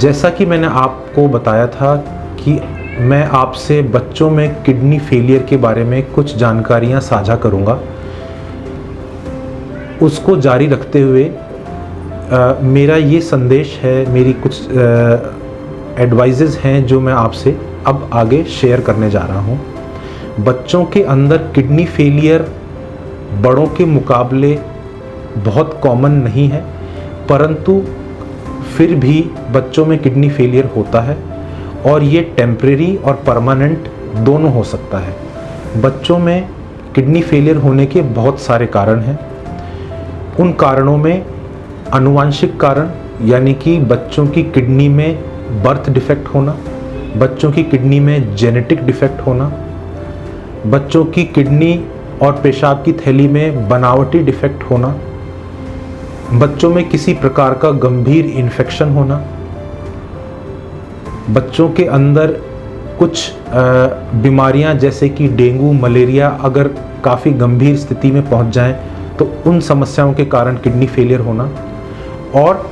जैसा कि मैंने आपको बताया था कि मैं आपसे बच्चों में किडनी फेलियर के बारे में कुछ जानकारियां साझा करूंगा, उसको जारी रखते हुए मेरा ये संदेश है, मेरी कुछ एडवाइजेज़ हैं जो मैं आपसे अब आगे शेयर करने जा रहा हूँ। बच्चों के अंदर किडनी फेलियर बड़ों के मुकाबले बहुत कॉमन नहीं है, परंतु फिर भी बच्चों में किडनी फेलियर होता है और ये टेम्परेरी और परमानेंट दोनों हो सकता है। बच्चों में किडनी फेलियर होने के बहुत सारे कारण हैं। उन कारणों में आनुवंशिक कारण, यानी कि बच्चों की किडनी में बर्थ डिफेक्ट होना, बच्चों की किडनी में जेनेटिक डिफेक्ट होना, बच्चों की किडनी और पेशाब की थैली में बनावटी डिफेक्ट होना, बच्चों में किसी प्रकार का गंभीर इन्फेक्शन होना, बच्चों के अंदर कुछ बीमारियां जैसे कि डेंगू, मलेरिया अगर काफ़ी गंभीर स्थिति में पहुंच जाएं तो उन समस्याओं के कारण किडनी फेलियर होना, और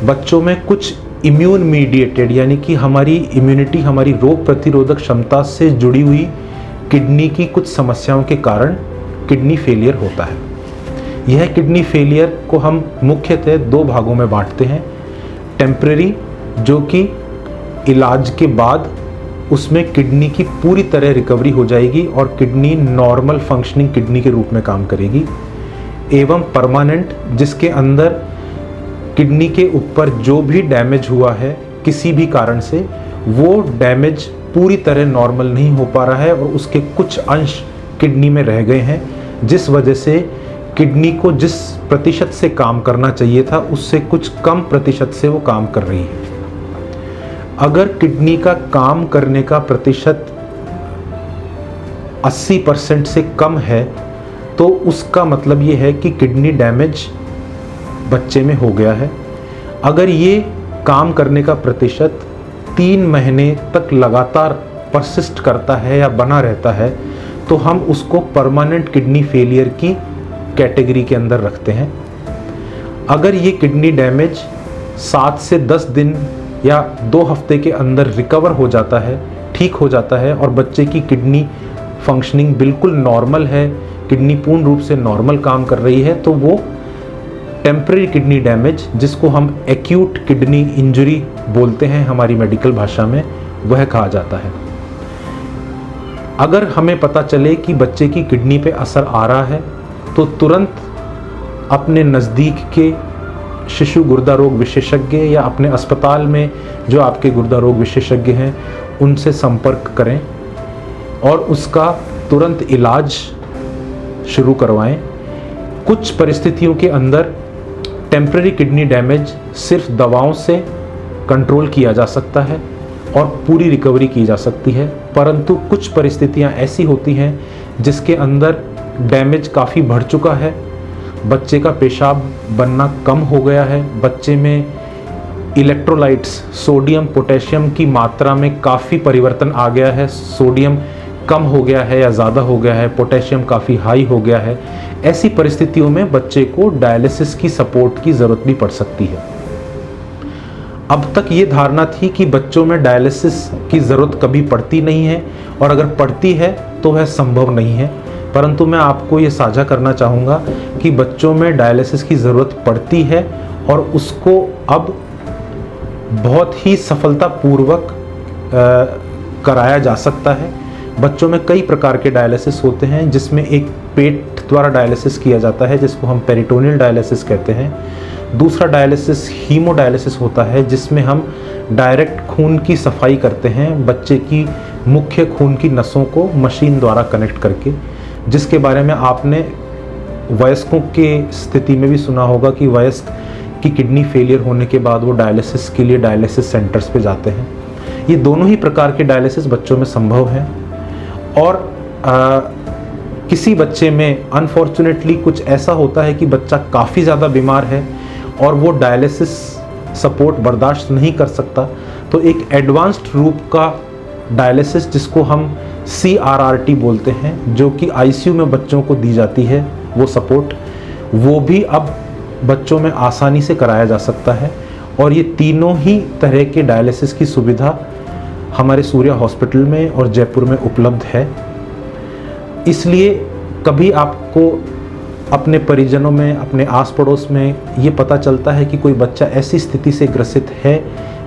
बच्चों में कुछ इम्यून मीडिएटेड, यानी कि हमारी इम्यूनिटी, हमारी रोग प्रतिरोधक क्षमता से जुड़ी हुई किडनी की कुछ समस्याओं के कारण किडनी फेलियर होता है। यह किडनी फेलियर को हम मुख्यतः दो भागों में बांटते हैं। टेम्परेरी, जो कि इलाज के बाद उसमें किडनी की पूरी तरह रिकवरी हो जाएगी और किडनी नॉर्मल फंक्शनिंग किडनी के रूप में काम करेगी, एवं परमानेंट, जिसके अंदर किडनी के ऊपर जो भी डैमेज हुआ है किसी भी कारण से, वो डैमेज पूरी तरह नॉर्मल नहीं हो पा रहा है और उसके कुछ अंश किडनी में रह गए हैं, जिस वजह से किडनी को जिस प्रतिशत से काम करना चाहिए था उससे कुछ कम प्रतिशत से वो काम कर रही है। अगर किडनी का काम करने का प्रतिशत 80% से कम है तो उसका मतलब ये है कि किडनी डैमेज बच्चे में हो गया है। अगर ये काम करने का प्रतिशत 3 महीने तक लगातार परसिस्ट करता है या बना रहता है तो हम उसको परमानेंट किडनी फेलियर की कैटेगरी के अंदर रखते हैं। अगर ये किडनी डैमेज 7 से 10 दिन या 2 हफ्ते के अंदर रिकवर हो जाता है, ठीक हो जाता है और बच्चे की किडनी फंक्शनिंग बिल्कुल नॉर्मल है, किडनी पूर्ण रूप से नॉर्मल काम कर रही है, तो वो टेम्परेरी किडनी डैमेज, जिसको हम एक्यूट किडनी इंजरी बोलते हैं हमारी मेडिकल भाषा में, वह कहा जाता है। अगर हमें पता चले कि बच्चे की किडनी पे असर आ रहा है तो तुरंत अपने नज़दीक के शिशु गुर्दा रोग विशेषज्ञ या अपने अस्पताल में जो आपके गुर्दा रोग विशेषज्ञ हैं उनसे संपर्क करें और उसका तुरंत इलाज शुरू करवाएं। कुछ परिस्थितियों के अंदर टेम्परेरी किडनी डैमेज सिर्फ दवाओं से कंट्रोल किया जा सकता है और पूरी रिकवरी की जा सकती है, परंतु कुछ परिस्थितियां ऐसी होती हैं जिसके अंदर डैमेज काफ़ी बढ़ चुका है, बच्चे का पेशाब बनना कम हो गया है, बच्चे में इलेक्ट्रोलाइट्स, सोडियम पोटेशियम की मात्रा में काफ़ी परिवर्तन आ गया है, सोडियम कम हो गया है या ज़्यादा हो गया है, पोटेशियम काफ़ी हाई हो गया है। ऐसी परिस्थितियों में बच्चे को डायलिसिस की सपोर्ट की ज़रूरत भी पड़ सकती है। अब तक ये धारणा थी कि बच्चों में डायलिसिस की ज़रूरत कभी पड़ती नहीं है और अगर पड़ती है तो वह संभव नहीं है, परंतु मैं आपको ये साझा करना चाहूँगा कि बच्चों में डायलिसिस की ज़रूरत पड़ती है और उसको अब बहुत ही सफलतापूर्वक कराया जा सकता है। बच्चों में कई प्रकार के डायलिसिस होते हैं, जिसमें एक पेट द्वारा डायलिसिस किया जाता है जिसको हम पेरिटोनियल डायलिसिस कहते हैं। दूसरा डायलिसिस हीमोडायलिसिस होता है जिसमें हम डायरेक्ट खून की सफाई करते हैं बच्चे की मुख्य खून की नसों को मशीन द्वारा कनेक्ट करके, जिसके बारे में आपने वयस्कों के स्थिति में भी सुना होगा कि वयस्क की किडनी फेलियर होने के बाद वो डायलिसिस के लिए डायलिसिस सेंटर्स पे जाते हैं। ये दोनों ही प्रकार के डायलिसिस बच्चों में संभव है और किसी बच्चे में अनफॉर्चुनेटली कुछ ऐसा होता है कि बच्चा काफ़ी ज़्यादा बीमार है और वो डायलिसिस सपोर्ट बर्दाश्त नहीं कर सकता, तो एक एडवांस्ड रूप का डायलिसिस जिसको हम CRRT बोलते हैं, जो कि ICU में बच्चों को दी जाती है, वो सपोर्ट, वो भी अब बच्चों में आसानी से कराया जा सकता है और ये तीनों ही तरह के डायलिसिस की सुविधा हमारे सूर्या हॉस्पिटल में और जयपुर में उपलब्ध है। इसलिए कभी आपको अपने परिजनों में, अपने आस पड़ोस में ये पता चलता है कि कोई बच्चा ऐसी स्थिति से ग्रसित है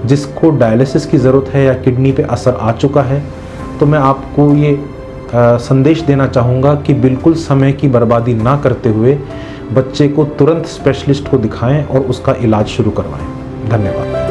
जिसको डायलिसिस की ज़रूरत है या किडनी पे असर आ चुका है, तो मैं आपको ये संदेश देना चाहूँगा कि बिल्कुल समय की बर्बादी ना करते हुए बच्चे को तुरंत स्पेशलिस्ट को दिखाएं और उसका इलाज शुरू करवाएं। धन्यवाद।